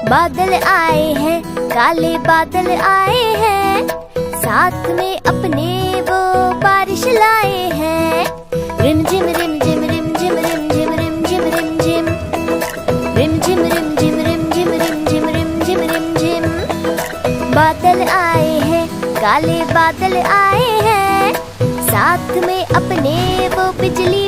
बादल आए हैं, काले बादल आए हैं, साथ में अपने वो बारिश लाए हैं। रिम झिम रिम झिम रिम झिम रिम झिम रिम झिम रिम झिम रिम झिम रिम झिम रिम झिम रिम झिम रिम झिम रिम झिम। बादल आए हैं, काले बादल आए हैं, साथ में अपने वो बिजली